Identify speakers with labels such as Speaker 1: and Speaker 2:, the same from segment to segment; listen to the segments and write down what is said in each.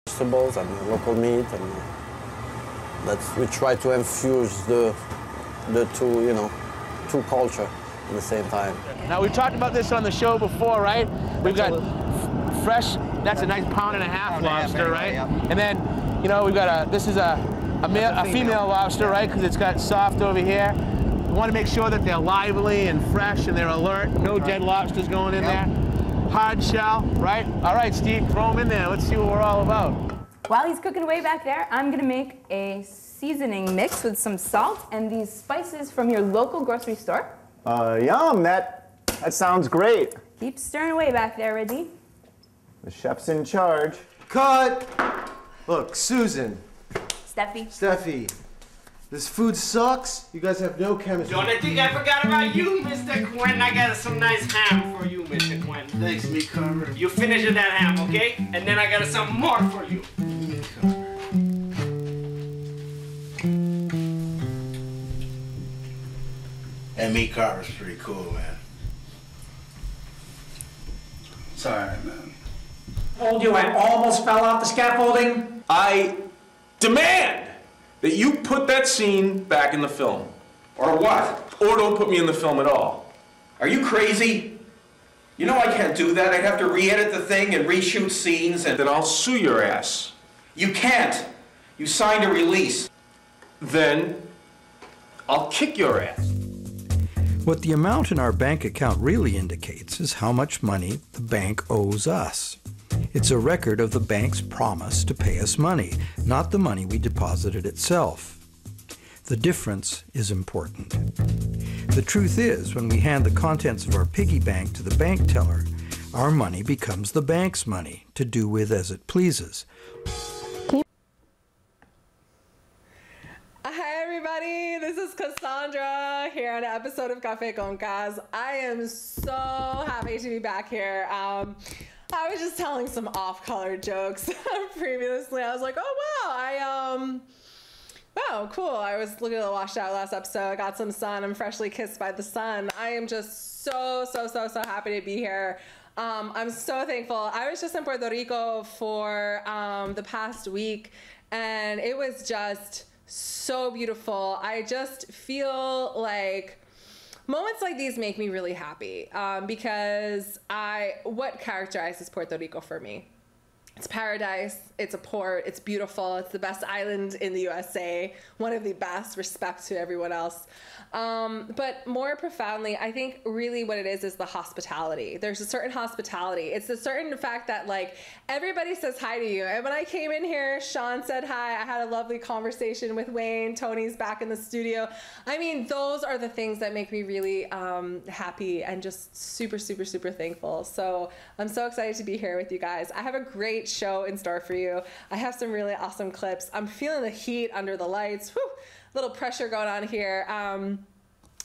Speaker 1: vegetables and local meat, and we try to infuse the two, you know, two culture at the same time.
Speaker 2: Now we talked about this on the show before, right? We've got fresh. That's a nice £1.5 lobster, right?
Speaker 3: Yeah.
Speaker 2: And then, you know, we've got this is a female lobster, right? Because it's got soft over here. We want to make sure that they're lively and fresh and they're alert. No dead lobsters going in there. Hard shell, right? All right, Steve, throw them in there. Let's see what we're all about.
Speaker 4: While he's cooking away back there, I'm gonna make a seasoning mix with some salt and these spices from your local grocery store.
Speaker 3: Yum, that sounds great.
Speaker 4: Keep stirring away back there, Reggie.
Speaker 3: The chef's in charge.
Speaker 5: Cut! Look, Susan,
Speaker 4: Steffi,
Speaker 5: this food sucks. You guys have no chemistry.
Speaker 6: Don't think I forgot about you, Mr. Quinn. I got some nice ham for you, Mr. Quinn.
Speaker 5: Thanks, me Carver.
Speaker 6: You finish that ham, okay? And then I got some more for you.
Speaker 7: And meat carver's pretty cool, man. Sorry, man.
Speaker 8: Told you I almost fell off the scaffolding.
Speaker 9: I demand that you put that scene back in the film.
Speaker 7: Or what?
Speaker 9: Or don't put me in the film at all.
Speaker 7: Are you crazy? You know I can't do that. I'd have to re-edit the thing and reshoot scenes and...
Speaker 9: Then I'll sue your ass.
Speaker 7: You can't. You signed a release.
Speaker 9: Then I'll kick your ass.
Speaker 10: What the amount in our bank account really indicates is how much money the bank owes us. It's a record of the bank's promise to pay us money, not the money we deposited itself. The difference is important. The truth is, when we hand the contents of our piggy bank to the bank teller, our money becomes the bank's money to do with as it pleases.
Speaker 11: Hi everybody, this is Cassandra here on an episode of Café con Cas. I am so happy to be back here. I was just telling some off-color jokes previously. I was like, oh wow, wow, cool. I was looking at the washed out last episode. I got some sun. I'm freshly kissed by the sun. I am just so happy to be here. I'm so thankful. I was just in Puerto Rico for the past week, and it was just so beautiful. I just feel like moments like these make me really happy because what characterizes Puerto Rico for me? It's paradise, it's a port, it's beautiful, it's the best island in the USA, one of the best, respect to everyone else. But more profoundly, I think really what it is the hospitality. There's a certain hospitality. It's a certain fact that like everybody says hi to you. And when I came in here, Sean said hi. I had a lovely conversation with Wayne. Tony's back in the studio. I mean, those are the things that make me really happy and just super thankful. So I'm so excited to be here with you guys. I have a great show in store for you. I have some really awesome clips. I'm feeling the heat under the lights. Whew, little pressure going on here.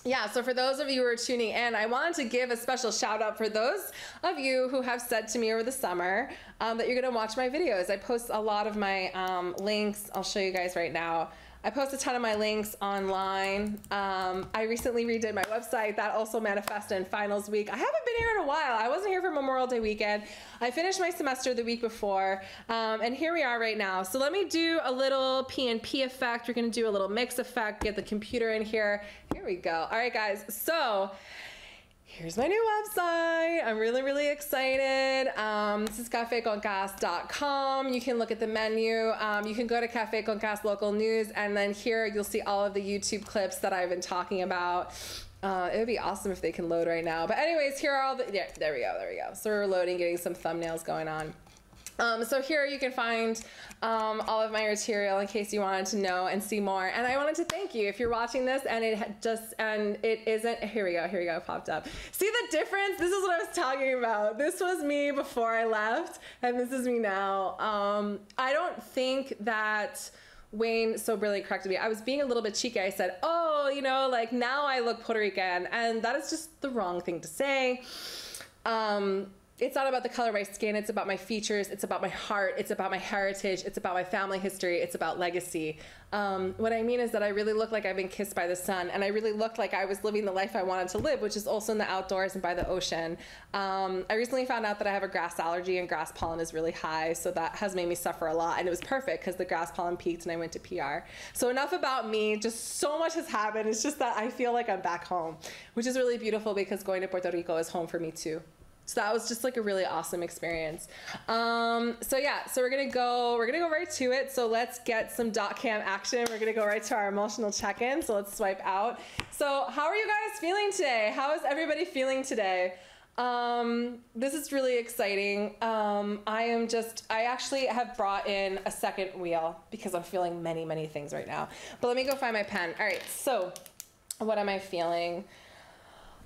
Speaker 11: Yeah, so for those of you who are tuning in, I wanted to give a special shout out for those of you who have said to me over the summer that you're gonna watch my videos. I post a lot of my links. I'll show you guys right now. I post a ton of my links online. I recently redid my website. That also manifested in finals week. I haven't been here in a while. I wasn't here for Memorial Day weekend. I finished my semester the week before, and here we are right now. So let me do a little P&P effect. We're gonna do a little mix effect, get the computer in here. Here we go. All right, guys, so here's my new website. I'm really excited. This is cafeconcas.com. You can look at the menu. You can go to Café Con Cas local news, and then here you'll see all of the YouTube clips that I've been talking about. It would be awesome if they can load right now. But anyways, here are all the, yeah, there we go. So we're loading, getting some thumbnails going on. So here you can find all of my material in case you wanted to know and see more. And I wanted to thank you if you're watching this and it isn't, here we go, it popped up. See the difference? This is what I was talking about. This was me before I left, and this is me now. I don't think that Wayne so brilliantly corrected me. I was being a little bit cheeky. I said, oh, you know, like now I look Puerto Rican, and that is just the wrong thing to say. it's not about the color of my skin. It's about my features. It's about my heart. It's about my heritage. It's about my family history. It's about legacy. What I mean is that I really look like I've been kissed by the sun, and I really look like I was living the life I wanted to live, which is also in the outdoors and by the ocean. I recently found out that I have a grass allergy, and grass pollen is really high, so that has made me suffer a lot. And it was perfect because the grass pollen peaked and I went to PR. So enough about me. Just so much has happened. It's just that I feel like I'm back home, which is really beautiful because going to Puerto Rico is home for me too. So that was just like a really awesome experience. So yeah, so we're gonna go right to it. So let's get some dot cam action. We're gonna go right to our emotional check-in. So let's swipe out. So how are you guys feeling today? How is everybody feeling today? This is really exciting. I actually have brought in a second wheel because I'm feeling many, many things right now. But let me go find my pen. All right, so what am I feeling?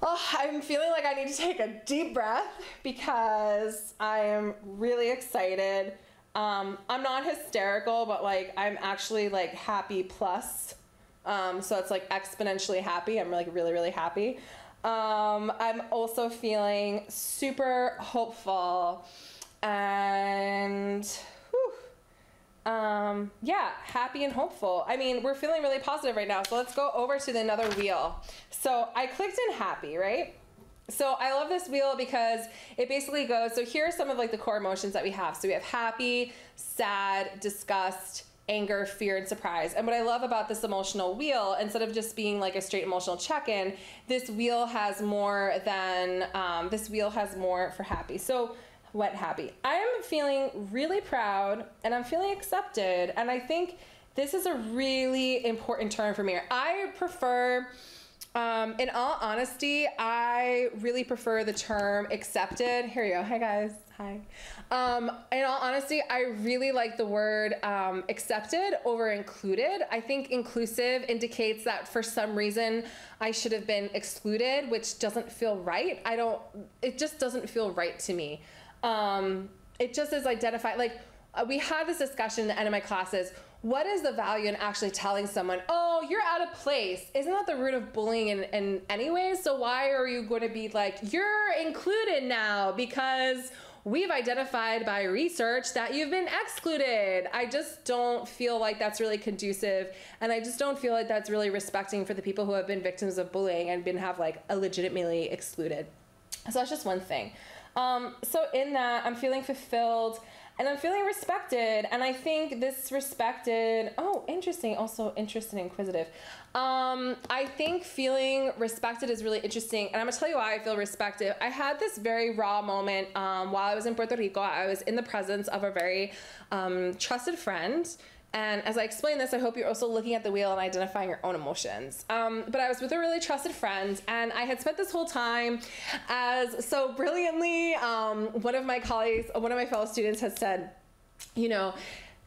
Speaker 11: Oh, I'm feeling like I need to take a deep breath because I am really excited. I'm not hysterical, but like I'm actually like happy plus. So it's like exponentially happy. I'm like really, really happy. I'm also feeling super hopeful and yeah, happy and hopeful. I mean, we're feeling really positive right now. So let's go over to another wheel. So I clicked in happy, right? So I love this wheel because it basically goes, so here are some of like the core emotions that we have. So we have happy, sad, disgust, anger, fear, and surprise. And what I love about this emotional wheel, instead of just being like a straight emotional check-in, this wheel has more for happy. So what happy? I am feeling really proud and I'm feeling accepted. And I think this is a really important term for me. I prefer, in all honesty, I really prefer the term accepted. Here you go. Hi guys. Hi. In all honesty, I really like the word accepted over included. I think inclusive indicates that for some reason I should have been excluded, which doesn't feel right. It just doesn't feel right to me. It just is identified, like we had this discussion at the end of my classes. What is the value in actually telling someone, oh, you're out of place? Isn't that the root of bullying in anyways? So why are you going to be like, you're included now because we've identified by research that you've been excluded? I just don't feel like that's really conducive. And I just don't feel like that's really respecting for the people who have been victims of bullying and have like legitimately excluded. So that's just one thing. So in that, I'm feeling fulfilled and I'm feeling respected. And I think this respected, oh, interesting, also interested and inquisitive. I think feeling respected is really interesting. And I'm gonna tell you why I feel respected. I had this very raw moment while I was in Puerto Rico. I was in the presence of a very trusted friend. And as I explain this, I hope you're also looking at the wheel and identifying your own emotions. But I was with a really trusted friend, and I had spent this whole time as so brilliantly, one of my colleagues, one of my fellow students has said, you know,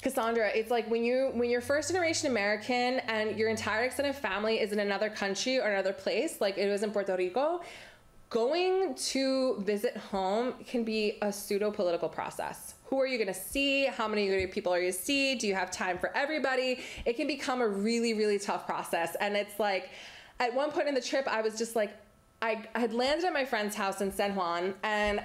Speaker 11: Cassandra, it's like when you're first generation American and your entire extended family is in another country or another place, like it was in Puerto Rico, going to visit home can be a pseudo-political process. Who are you gonna see? How many people are you gonna see? Do you have time for everybody? It can become a really, really tough process. And it's like, at one point in the trip, I was just like, I had landed at my friend's house in San Juan, and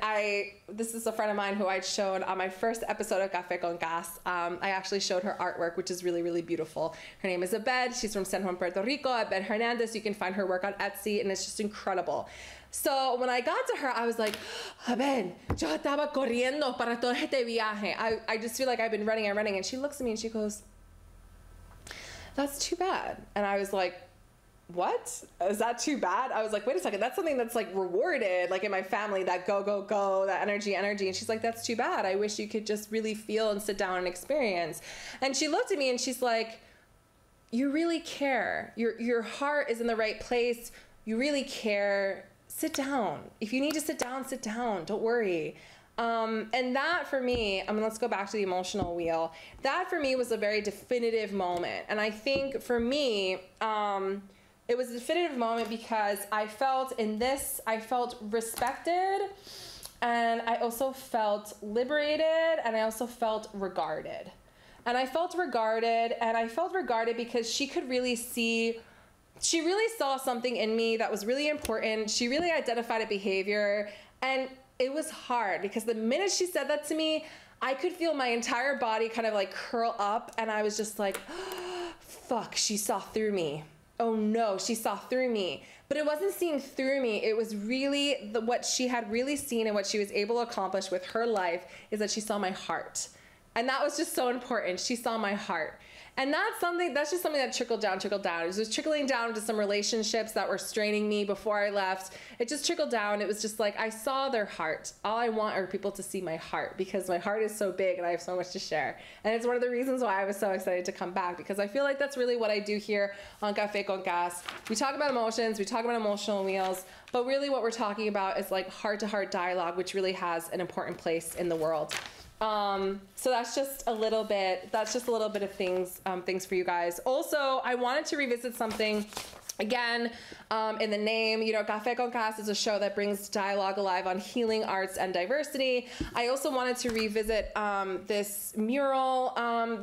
Speaker 11: this is a friend of mine who I'd shown on my first episode of Café con Gas. I actually showed her artwork, which is really, really beautiful. Her name is Abed. She's from San Juan, Puerto Rico. Abed Hernandez. You can find her work on Etsy, and it's just incredible. So when I got to her, I was like, Abed, yo estaba corriendo para todo este viaje. I just feel like I've been running and running. And she looks at me and she goes, that's too bad. And I was like, what? Is that too bad? I was like, wait a second, that's something that's like rewarded, like in my family, that go, go, go, that energy. And she's like, that's too bad. I wish you could just really feel and sit down and experience. And she looked at me and she's like, you really care. Your heart is in the right place. You really care. Sit down. If you need to sit down, sit down. Don't worry. And that for me, let's go back to the emotional wheel. That for me was a very definitive moment. And I think for me, it was a definitive moment because I felt respected, and I also felt liberated, and I also felt regarded. And I felt regarded because she could really see, she really saw something in me that was really important. She really identified a behavior, and it was hard because the minute she said that to me, I could feel my entire body kind of like curl up, and I was just like, fuck, she saw through me. Oh no, she saw through me. But it wasn't seeing through me. It was really what she had really seen and what she was able to accomplish with her life is that she saw my heart. And that was just so important. She saw my heart. And that's just something that trickled down. It was just trickling down to some relationships that were straining me before I left. It just trickled down. It was just like, I saw their heart. All I want are people to see my heart because my heart is so big and I have so much to share. And it's one of the reasons why I was so excited to come back, because I feel like that's really what I do here on Café con Gas. We talk about emotions, we talk about emotional wheels, but really what we're talking about is like heart-to-heart dialogue, which really has an important place in the world. So that's just a little bit of things for you guys. Also, I wanted to revisit something again, in the name, you know, Café con Gas is a show that brings dialogue alive on healing, arts, and diversity. I also wanted to revisit this mural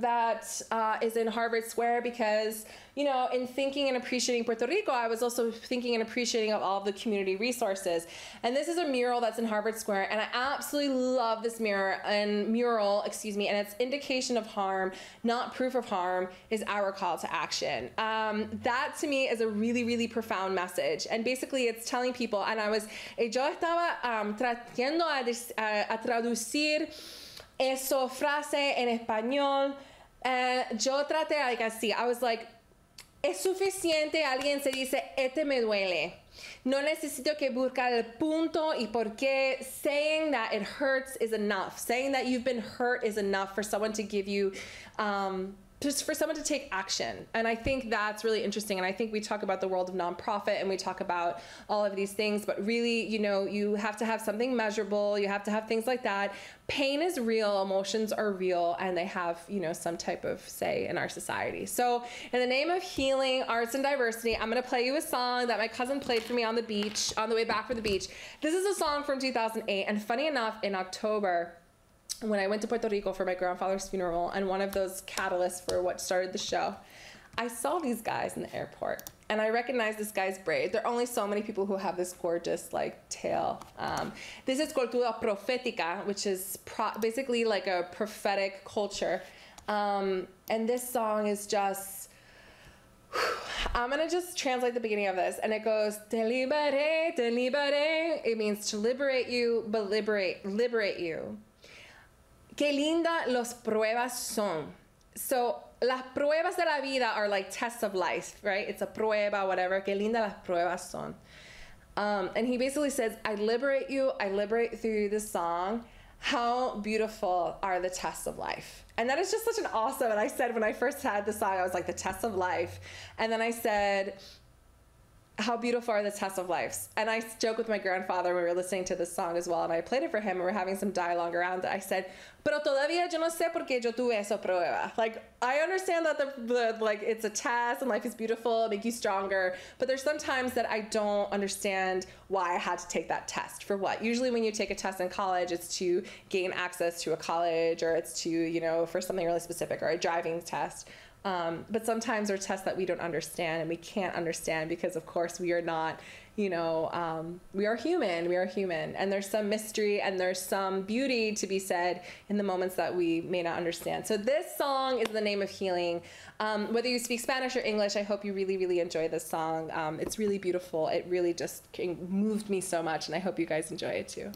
Speaker 11: that is in Harvard Square because, you know, in thinking and appreciating Puerto Rico, I was also thinking and appreciating of all of the community resources. And this is a mural that's in Harvard Square, and I absolutely love this mural, and its indication of harm, not proof of harm, is our call to action. That to me is a really, really profound message. And basically it's telling people, and yo estaba tratando a traducir esa frase en español. Yo traté like así. I was like, es suficiente alguien se dice, me duele. No necesito que buscar el punto y por qué. Saying that it hurts is enough. Saying that you've been hurt is enough for someone to give you, just for someone to take action. And I think that's really interesting. And I think we talk about the world of nonprofit and we talk about all of these things, but really, you know, you have to have something measurable. You have to have things like that. Pain is real, emotions are real, and they have, you know, some type of say in our society. So in the name of healing, arts, and diversity, I'm gonna play you a song that my cousin played for me on the beach, on the way back from the beach. This is a song from 2008, and funny enough, in October, when I went to Puerto Rico for my grandfather's funeral, and one of those catalysts for what started the show, I saw these guys in the airport, and I recognized this guy's braid. There are only so many people who have this gorgeous like tail. This is cultura profética, which is basically like a prophetic culture. And this song is just, I'm gonna just translate the beginning of this, and it goes, te liberé, te liberé. It means to liberate you, but liberate you. Qué linda las pruebas son. So, las pruebas de la vida are like tests of life, right? It's a prueba, whatever. Qué linda las pruebas son. And he basically says, I liberate you, I liberate through this song. How beautiful are the tests of life. And that is just such an awesome, and I said when I first had the song, I was like, the tests of life. And then I said, how beautiful are the tests of life. And I joked with my grandfather when we were listening to this song as well, and I played it for him, and we're having some dialogue around it. I said, pero todavía yo no sé por qué yo tuve esa prueba. Like, I understand that like it's a test and life is beautiful, it makes you stronger, but there's sometimes that I don't understand why I had to take that test. For what? Usually when you take a test in college, it's to gain access to a college, or it's to, you know, for something really specific, or a driving test. But sometimes there are tests that we don't understand, and we can't understand because, of course, we are not, you know, we are human, and there's some mystery and there's some beauty to be said in the moments that we may not understand. So this song is the name of healing. Whether you speak Spanish or English, I hope you really, really enjoy this song. It's really beautiful. It really just moved me so much, and I hope you guys enjoy it too.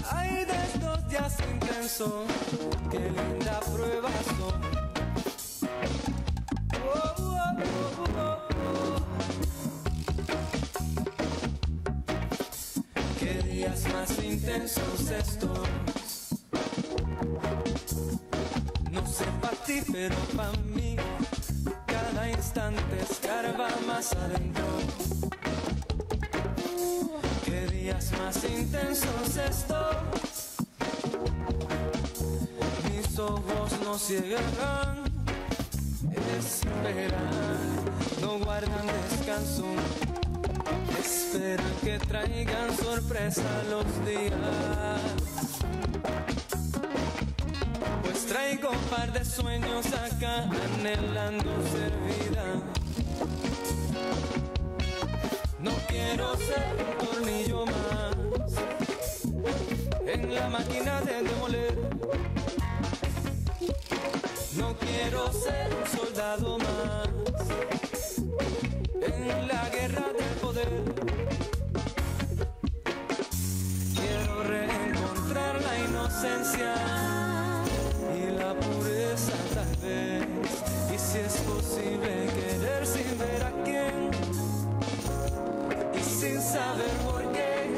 Speaker 12: Ay, de estos días intensos, qué linda prueba son. Oh, oh, oh, oh, oh. Qué días más intensos estos. No sé para ti, pero para mí, cada instante escarba más adentro. Qué días más intensos estos. Mis ojos no cierran, esperan, no guardan descanso. Espera que traigan sorpresa los días. Pues traigo un par de sueños acá anhelando ser vida. No quiero ser un tornillo más en la máquina de demoler. No quiero ser un soldado más en la guerra del poder. Quiero reencontrar la inocencia y la pureza tal vez. Y si es posible querer sin ver a quién y sin saber por qué,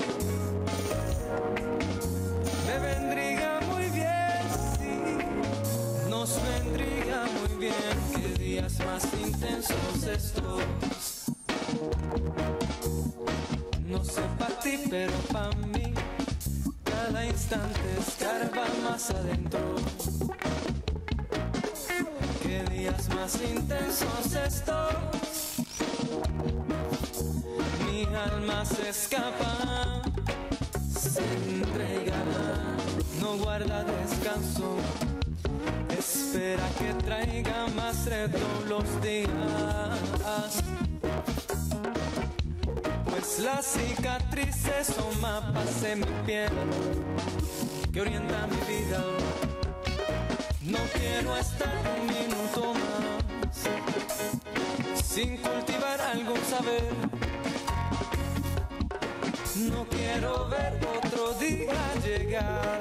Speaker 12: me vendría muy bien, sí, nos vendría muy bien. Que días más intensos estos. No sé pa' ti, pero pa' mí cada instante escarba más adentro. Qué días más intensos estos. Mi alma se escapa, se entrega, no guarda descanso. Espera que traiga más reto los días. Pues las cicatrices son mapas en mi piel que orientan mi vida. No quiero estar un minuto más sin cultivar algún saber. No quiero ver otro día llegar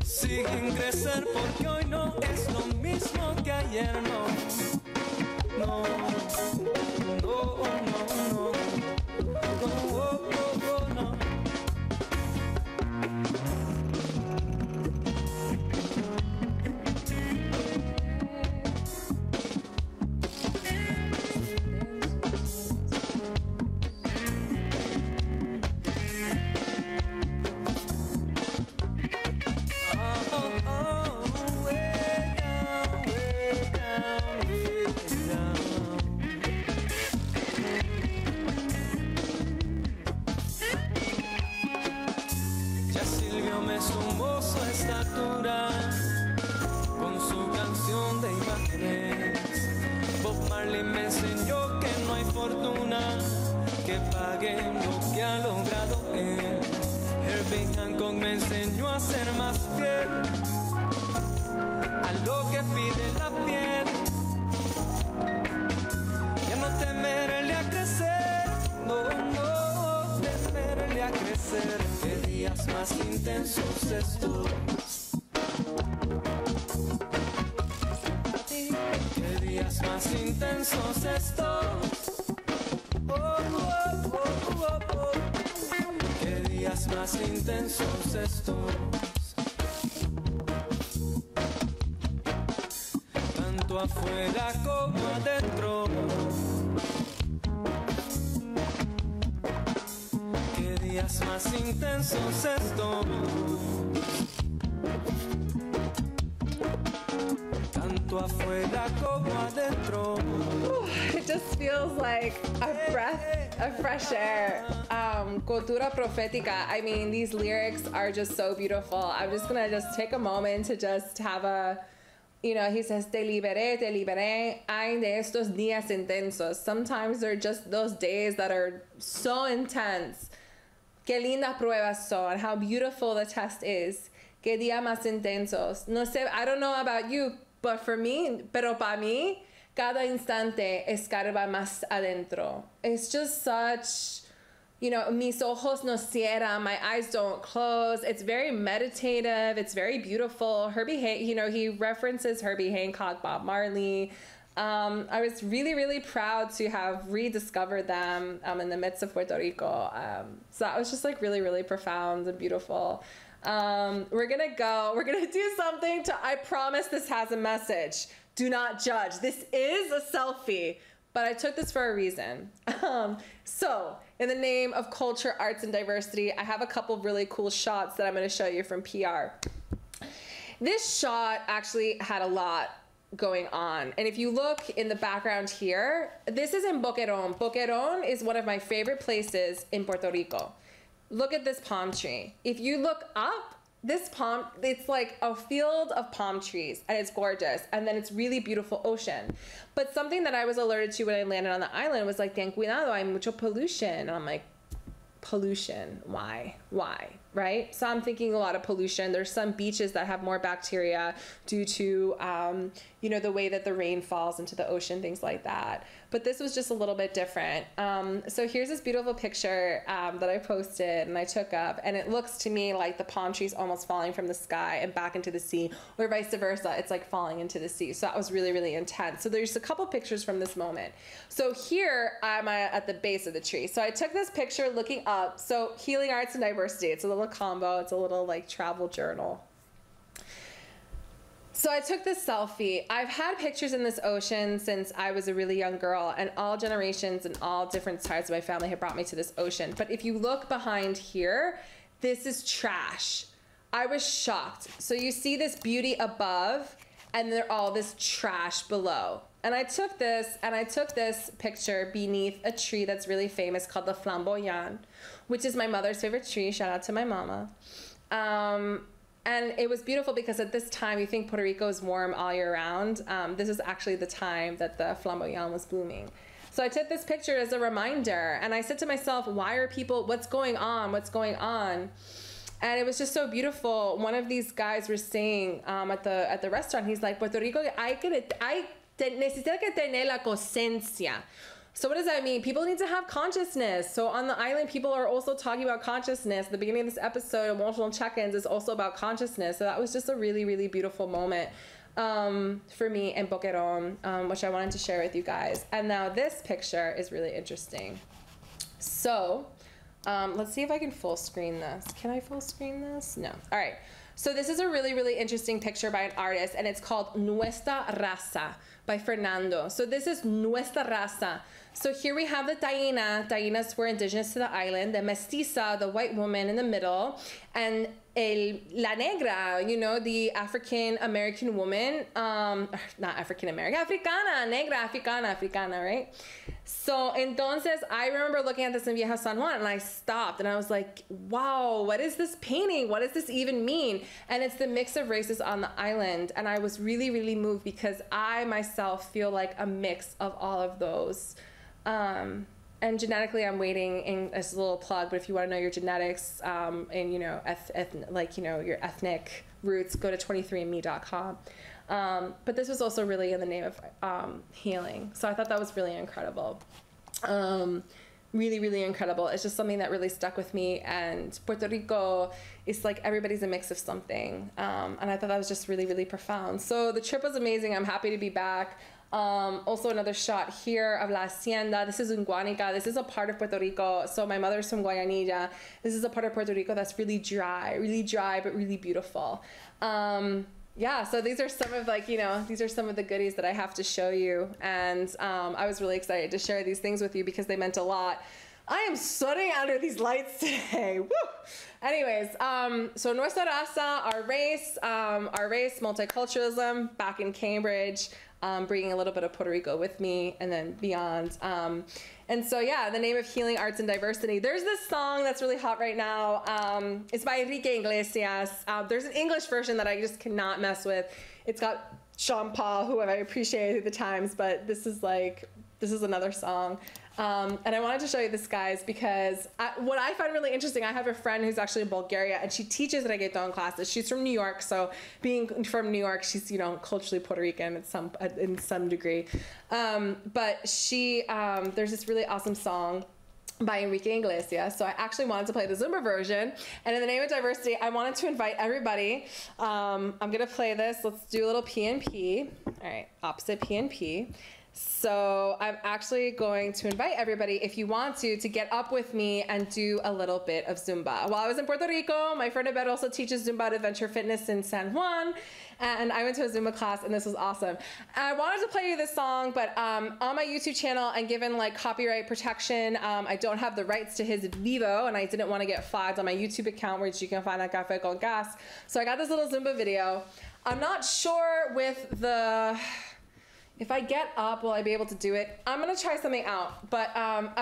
Speaker 12: sin crecer, porque hoy no es lo mismo que ayer. No, no, no, no, no. Con su canción de imágenes, Bob Marley me enseñó que no hay fortuna que pague lo que ha logrado él. Herbie Hancock me enseñó a ser más fiel a lo que pide la piel, ya no temerle a crecer, no temerle a crecer. Qué días más intensos estos. Qué días más intensos estos. Qué días más intensos estos. Tanto afuera como adentro. Qué días más intensos estos. Tanto afuera como adentro.
Speaker 11: It just feels like a breath of fresh air. Cultura profética. I mean, these lyrics are just so beautiful. I'm just gonna take a moment to just have a, you know, he says, te liberé. Ay, de estos días intensos. Sometimes they're just those days that are so intense. Qué lindas pruebas son. How beautiful the test is. Qué día más intensos. No sé, I don't know about you, but for me, pero para mí, cada instante escarba más adentro. It's just such, you know, mis ojos no cierran, my eyes don't close. It's very meditative. It's very beautiful. Herbie Hancock, you know, he references Herbie Hancock, Bob Marley. I was really, really proud to have rediscovered them in the midst of Puerto Rico. So that was just like really, really profound and beautiful. We're gonna do something I promise this has a message. Do not judge. This is a selfie, but I took this for a reason. So in the name of culture, arts, and diversity, I have a couple really cool shots that I'm gonna show you from PR. This shot actually had a lot going on. And if you look in the background here, this is in Boquerón. Boquerón is one of my favorite places in Puerto Rico. Look at this palm tree. If you look up, this palm, it's like a field of palm trees and it's gorgeous. And then it's really beautiful ocean. But something that I was alerted to when I landed on the island was like, ten cuidado, hay mucho pollution. And I'm like, pollution, why, right? So I'm thinking a lot of pollution. There's some beaches that have more bacteria due to, you know, the way that the rain falls into the ocean, things like that. But this was just a little bit different. So here's this beautiful picture that I posted and I took up, and it looks to me like the palm trees almost falling from the sky and back into the sea, or vice versa. It's like falling into the sea. So that was really, really intense. So there's a couple pictures from this moment. So here I'm at the base of the tree. So I took this picture looking up. So Healing Arts and Diversity. It's a little combo. It's a little like travel journal. So I took this selfie. I've had pictures in this ocean since I was a really young girl, and all generations and all different sides of my family have brought me to this ocean. But if you look behind here, this is trash. I was shocked. So you see this beauty above, and there all this trash below. And I took this picture beneath a tree that's really famous called the flamboyant, which is my mother's favorite tree. Shout out to my mama. And it was beautiful because at this time, you think Puerto Rico is warm all year round. This is actually the time that the flamboyant was blooming. So I took this picture as a reminder, and I said to myself, why are people, what's going on? What's going on? And it was just so beautiful. One of these guys were saying at the restaurant, he's like, Puerto Rico, necesita que tener la conciencia. So what does that mean? People need to have consciousness. So on the island, people are also talking about consciousness. The beginning of this episode, Emotional Check-ins, is also about consciousness. So that was just a really, really beautiful moment for me in Boquerón, which I wanted to share with you guys. And now this picture is really interesting. So let's see if I can full screen this. Can I full screen this? No. All right. So this is a really, really interesting picture by an artist, and it's called Nuestra Raza by Fernando. So this is Nuestra Raza. So here we have the Taína. Taínas were indigenous to the island. The Mestiza, the white woman in the middle. And La Negra, you know, the African-American woman. Not African-American, Africana, Negra, Africana, right? So, entonces, I remember looking at this in Vieja San Juan, and I stopped, and I was like, wow, what is this painting? What does this even mean? And it's the mix of races on the island, and I was really, really moved because I myself feel like a mix of all of those. And genetically, I'm waiting in as a little plug, but if you want to know your genetics and, you know, your ethnic roots, go to 23andme.com. But this was also really in the name of healing. So I thought that was really incredible. Really, really incredible. It's just something that really stuck with me. And Puerto Rico is like everybody's a mix of something. And I thought that was just really, really profound. So the trip was amazing. I'm happy to be back. Also another shot here of La Hacienda. This is in Guanica. This is a part of Puerto Rico. So my mother's from Guayanilla. This is a part of Puerto Rico that's really dry, but really beautiful. Yeah, so these are some of these are some of the goodies that I have to show you. And I was really excited to share these things with you because they meant a lot. I am sweating under these lights today. Woo! Anyways, so Nuestra Raza, our race, multiculturalism, back in Cambridge, bringing a little bit of Puerto Rico with me and then beyond. And so, yeah, the name of Healing Arts and Diversity. There's this song that's really hot right now. It's by Enrique Iglesias. There's an English version that I just cannot mess with. It's got Sean Paul, who I appreciated at the times, but this is another song. And I wanted to show you this, guys, because what I find really interesting, I have a friend who's actually in Bulgaria, and she teaches reggaeton classes. She's from New York, so being from New York, she's, you know, culturally Puerto Rican in some degree. But she, there's this really awesome song by Enrique Iglesias. So I actually wanted to play the Zumba version. And in the name of diversity, I wanted to invite everybody. I'm going to play this. Let's do a little PNP. All right, opposite PNP. So I'm actually going to invite everybody, if you want to get up with me and do a little bit of Zumba. While I was in Puerto Rico, my friend Abed also teaches Zumba at Adventure Fitness in San Juan, and I went to a Zumba class, and this was awesome. I wanted to play you this song, but on my YouTube channel, and given like copyright protection, I don't have the rights to his Vivo, and I didn't want to get flagged on my YouTube account, which you can find at Café con Gas. So I got this little Zumba video. I'm not sure with the... If I get up, will I be able to do it? I'm gonna try something out, but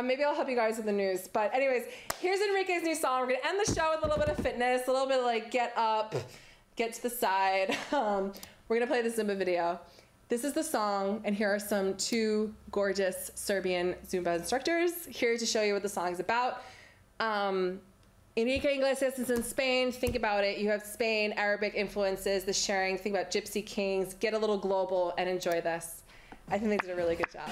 Speaker 11: maybe I'll help you guys with the news. But anyways, here's Enrique's new song. We're gonna end the show with a little bit of fitness, a little bit of like get up, get to the side. We're gonna play the Zumba video. This is the song, and here are some two gorgeous Serbian Zumba instructors here to show you what the song's about. Enrique Iglesias is in Spain. Think about it. You have Spain, Arabic influences, the sharing. Think about Gypsy Kings. Get a little global and enjoy this. I think they did a really good job.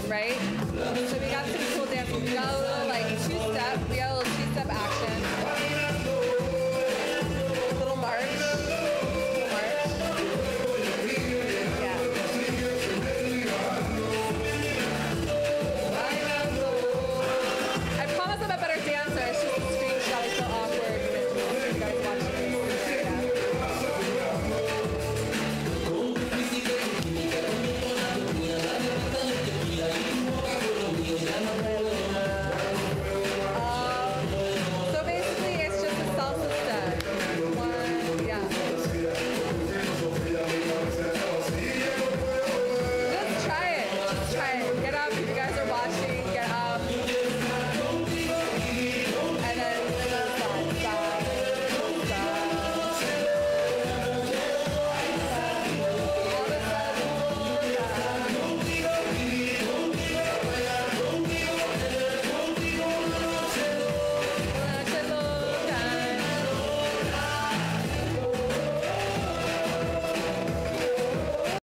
Speaker 11: Right? So we got some cool dances.